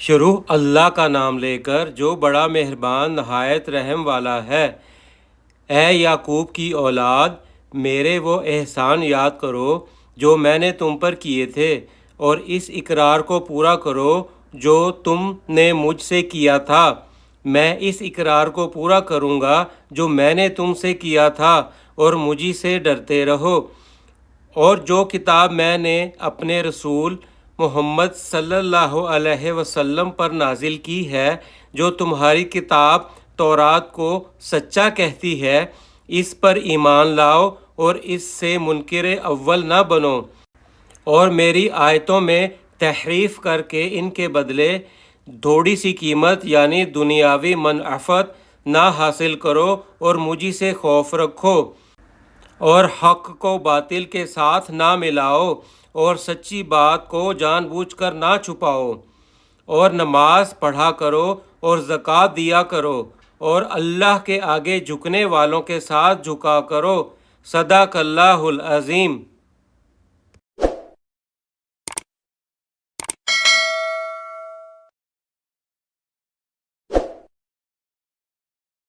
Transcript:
شروع اللہ کا نام لے کر جو بڑا مہربان نہایت رحم والا ہے۔ اے یعقوب کی اولاد، میرے وہ احسان یاد کرو جو میں نے تم پر کیے تھے، اور اس اقرار کو پورا کرو جو تم نے مجھ سے کیا تھا۔ میں اس اقرار کو پورا کروں گا جو میں نے تم سے کیا تھا، اور مجھی سے ڈرتے رہو۔ اور جو کتاب میں نے اپنے رسول محمد صلی اللہ علیہ وسلم پر نازل کی ہے، جو تمہاری کتاب تورات کو سچا کہتی ہے، اس پر ایمان لاؤ اور اس سے منکر اول نہ بنو، اور میری آیتوں میں تحریف کر کے ان کے بدلے تھوڑی سی قیمت یعنی دنیاوی منفعت نہ حاصل کرو، اور مجھی سے خوف رکھو، اور حق کو باطل کے ساتھ نہ ملاؤ، اور سچی بات کو جان بوجھ کر نہ چھپاؤ، اور نماز پڑھا کرو اور زکوٰۃ دیا کرو، اور اللہ کے آگے جھکنے والوں کے ساتھ جھکا کرو۔ صدق اللہ العظیم۔